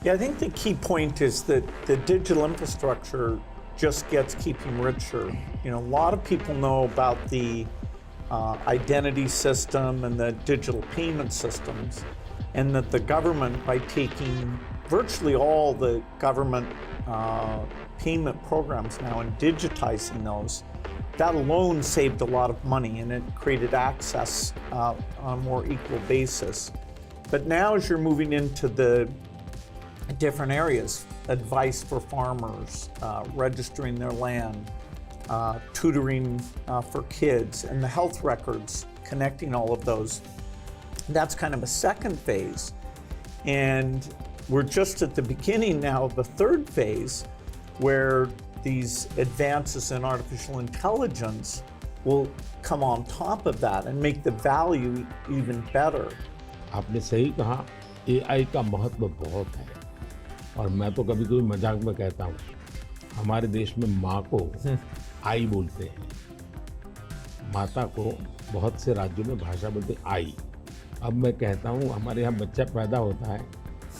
Yeah, I think the key point is that the digital infrastructure just gets keeping richer. You know, a lot of people know about the identity system and the digital payment systems, and that the government, by taking virtually all the government payment programs now and digitizing those, that alone saved a lot of money and it created access on a more equal basis. But now as you're moving into the different areas, advice for farmers, registering their land, tutoring for kids, and the health records, connecting all of those, that's kind of a second phase. And we're just at the beginning now of the third phase, where these advances in artificial intelligence will come on top of that and make the value even better. आपने सही कहा, AI का महत्व बहुत है और मैं तो कभी कभी मजाक में कहता हूँ, हमारे देश में माँ को आई बोलते हैं, माता को बहुत से राज्यों में भाषा बोलते हैं आई। अब मैं कहता हूँ हमारे यहाँ बच्चा पैदा होता है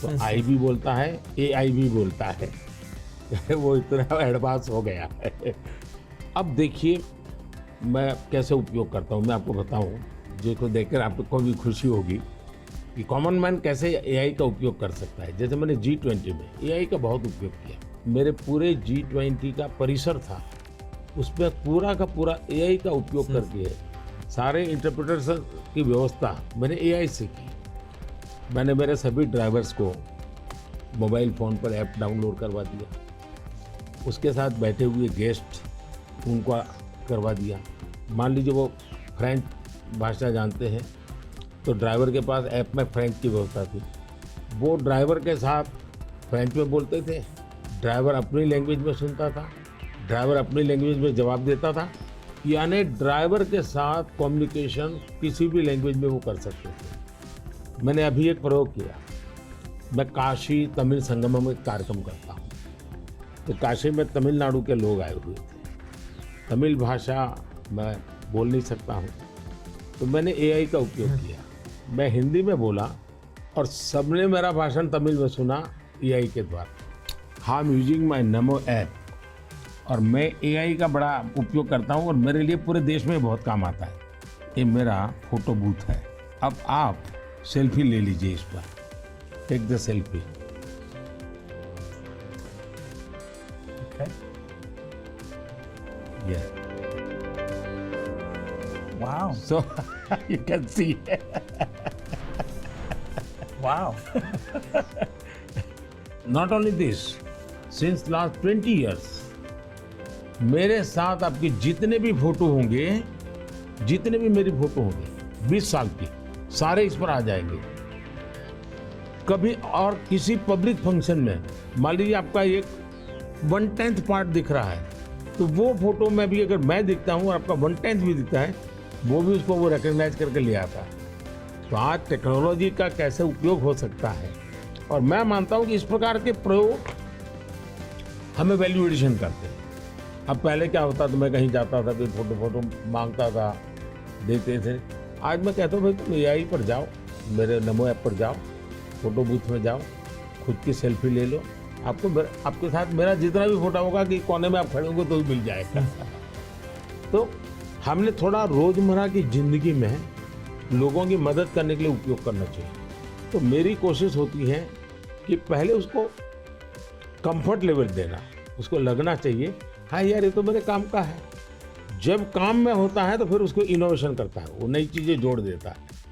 तो आई भी बोलता है, एआई भी बोलता है। वो इतना एडवांस हो गया है। अब देखिए मैं कैसे उपयोग करता हूँ, मैं आपको बताऊँ, जिसको देखकर आपको भी खुशी होगी कि कॉमन मैन कैसे एआई का उपयोग कर सकता है। जैसे मैंने G20 में एआई का बहुत उपयोग किया, मेरे पूरे G20 का परिसर था, उसमें पूरा का पूरा एआई का उपयोग करके सारे इंटरप्रेटर्स की व्यवस्था मैंने एआई से की। मैंने मेरे सभी ड्राइवर्स को मोबाइल फ़ोन पर ऐप डाउनलोड करवा दिया, उसके साथ बैठे हुए गेस्ट उनको करवा दिया। मान लीजिए वो फ्रेंच भाषा जानते हैं तो ड्राइवर के पास ऐप में फ्रेंच की व्यवस्था थी, वो ड्राइवर के साथ फ्रेंच में बोलते थे, ड्राइवर अपनी लैंग्वेज में सुनता था, ड्राइवर अपनी लैंग्वेज में जवाब देता था। यानी ड्राइवर के साथ कम्युनिकेशन किसी भी लैंग्वेज में वो कर सकते थे। मैंने अभी एक प्रयोग किया, मैं काशी तमिल संगमम में कार्यक्रम करता हूँ, तो काशी में तमिलनाडु के लोग आए हुए थे, तमिल भाषा मैं बोल नहीं सकता हूँ, तो मैंने एआई का उपयोग किया। मैं हिंदी में बोला और सबने मेरा भाषण तमिल में सुना एआई के द्वारा। I am using my NaMo app और मैं एआई का बड़ा उपयोग करता हूँ और मेरे लिए पूरे देश में बहुत काम आता है। ये मेरा फोटो बूथ है। अब आप सेल्फी ले लीजिए इस पर, take the selfie. Okay. Yeah. Wow. So you can see. Wow. Not only this, since last 20 years, मेरे साथ आपके जितने भी फोटो होंगे, जितने भी मेरी फोटो होंगे 20 साल की, सारे इस पर आ जाएंगे। कभी और किसी पब्लिक फंक्शन में मान लीजिए आपका एक 1/10 पार्ट दिख रहा है, तो वो फोटो में भी अगर मैं दिखता हूँ और आपका 1/10 भी दिखता है, वो भी उसको वो रिकग्नाइज करके ले आता है। तो आज टेक्नोलॉजी का कैसे उपयोग हो सकता है, और मैं मानता हूँ कि इस प्रकार के प्रयोग हमें वैल्यू एडिशन करते हैं। अब पहले क्या होता था, मैं कहीं जाता था तो फोटो मांगता था, देते थे। आज मैं कहता हूँ भाई तुम एआई पर जाओ, मेरे नमो ऐप पर जाओ, फोटो बूथ में जाओ, खुद की सेल्फी ले लो, आपको आपके साथ मेरा जितना भी फोटो होगा कि कोने में आप खड़े होंगे तो मिल जाएगा। तो हमने थोड़ा रोज़मर्रा की ज़िंदगी में लोगों की मदद करने के लिए उपयोग करना चाहिए। तो मेरी कोशिश होती है कि पहले उसको कंफर्ट लेवल देना, उसको लगना चाहिए हाँ यार ये तो मेरे काम का है। जब काम में होता है तो फिर उसको इनोवेशन करता है, वो नई चीज़ें जोड़ देता है।